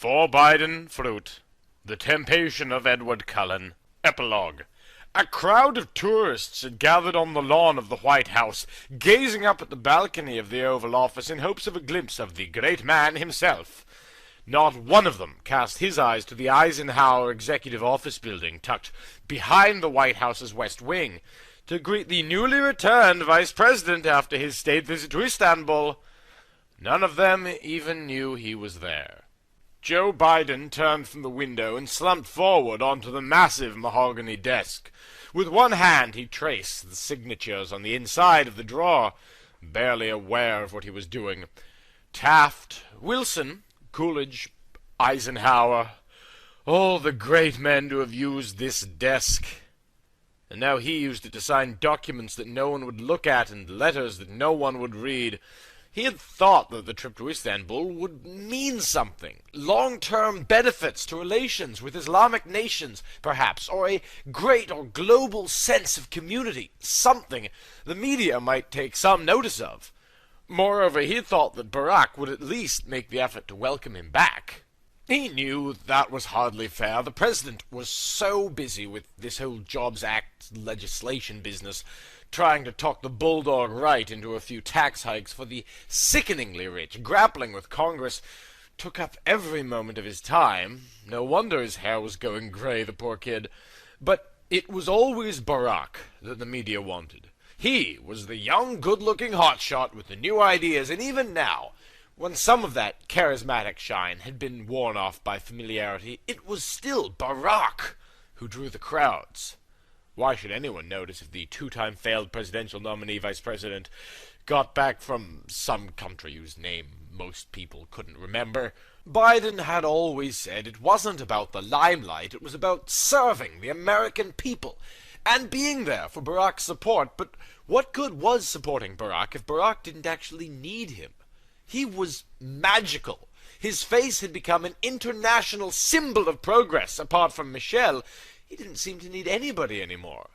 Forbiden fruit. The Temptation of Edward Cullen. Epilogue. A crowd of tourists had gathered on the lawn of the White House, gazing up at the balcony of the Oval Office in hopes of a glimpse of the great man himself. Not one of them cast his eyes to the Eisenhower Executive Office Building, tucked behind the White House's West Wing, to greet the newly returned Vice President after his state visit to Istanbul. None of them even knew he was there. Joe Biden turned from the window and slumped forward onto the massive mahogany desk. With one hand he traced the signatures on the inside of the drawer, barely aware of what he was doing. Taft, Wilson, Coolidge, Eisenhower, all the great men to have used this desk. And now he used it to sign documents that no one would look at and letters that no one would read. He had thought that the trip to Istanbul would mean something. Long-term benefits to relations with Islamic nations, perhaps, or a great or global sense of community. Something the media might take some notice of. Moreover, he had thought that Barack would at least make the effort to welcome him back. He knew that was hardly fair. The president was so busy with this whole Jobs Act legislation business, trying to talk the bulldog right into a few tax hikes for the sickeningly rich, grappling with Congress, took up every moment of his time. No wonder his hair was going gray, the poor kid. But it was always Barack that the media wanted. He was the young, good-looking hotshot with the new ideas, and even now, when some of that charismatic shine had been worn off by familiarity, it was still Barack who drew the crowds. Why should anyone notice if the two-time failed presidential nominee vice president got back from some country whose name most people couldn't remember? Biden had always said it wasn't about the limelight, it was about serving the American people and being there for Barack's support. But what good was supporting Barack if Barack didn't actually need him? He was magical. His face had become an international symbol of progress. Apart from Michelle, he didn't seem to need anybody anymore.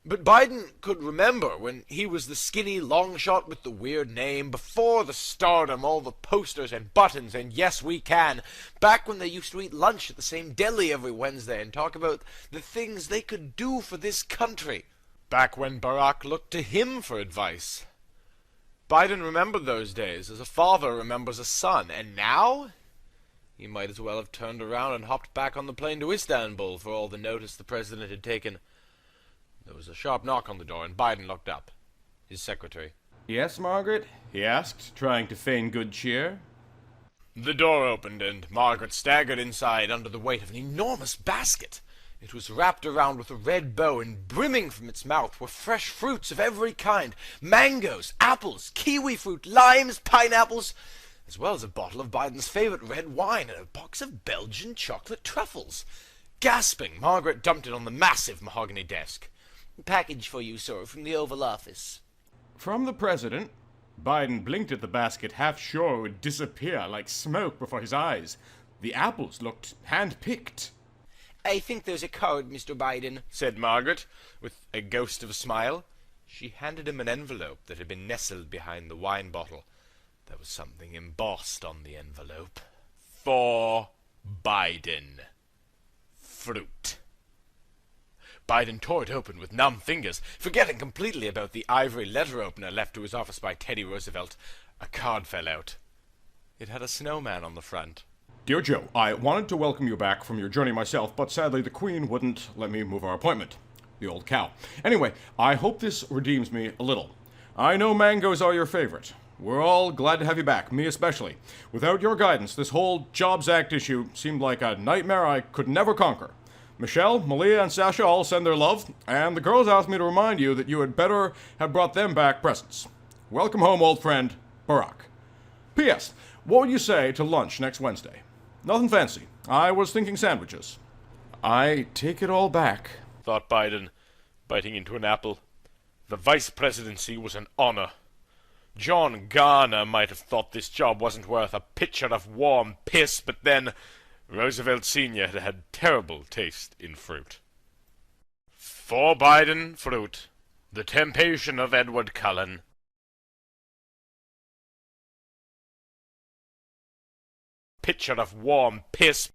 But Biden could remember when he was the skinny long shot with the weird name, before the stardom, all the posters and buttons and yes we can, back when they used to eat lunch at the same deli every Wednesday and talk about the things they could do for this country. Back when Barack looked to him for advice. Biden remembered those days as a father remembers a son, and now he might as well have turned around and hopped back on the plane to Istanbul for all the notice the president had taken. There was a sharp knock on the door, and Biden looked up. His secretary. "Yes, Margaret?" he asked, trying to feign good cheer. The door opened, and Margaret staggered inside under the weight of an enormous basket. It was wrapped around with a red bow, and brimming from its mouth were fresh fruits of every kind. Mangoes, apples, kiwi fruit, limes, pineapples, as well as a bottle of Biden's favorite red wine and a box of Belgian chocolate truffles. Gasping, Margaret dumped it on the massive mahogany desk. "Package for you, sir, from the Oval Office." From the president. Biden blinked at the basket, half sure it would disappear like smoke before his eyes. The apples looked hand-picked. "I think there's a code, Mr. Biden," said Margaret, with a ghost of a smile. She handed him an envelope that had been nestled behind the wine bottle. There was something embossed on the envelope. For Biden. Fruit. Biden tore it open with numb fingers, forgetting completely about the ivory letter opener left to his office by Teddy Roosevelt. A card fell out. It had a snowman on the front. "Dear Joe, I wanted to welcome you back from your journey myself, but sadly the Queen wouldn't let me move our appointment. The old cow. Anyway, I hope this redeems me a little. I know mangoes are your favorite. We're all glad to have you back, me especially. Without your guidance, this whole Jobs Act issue seemed like a nightmare I could never conquer. Michelle, Malia, and Sasha all send their love, and the girls asked me to remind you that you had better have brought them back presents. Welcome home, old friend, Barack. P.S. What would you say to lunch next Wednesday? Nothing fancy. I was thinking sandwiches." "I take it all back," thought Biden, biting into an apple. The vice presidency was an honor. John Garner might have thought this job wasn't worth a pitcher of warm piss, but then Roosevelt Sr. had had terrible taste in fruit. Forbiden fruit. The Temptation of Edward Cullen. pitcher of warm piss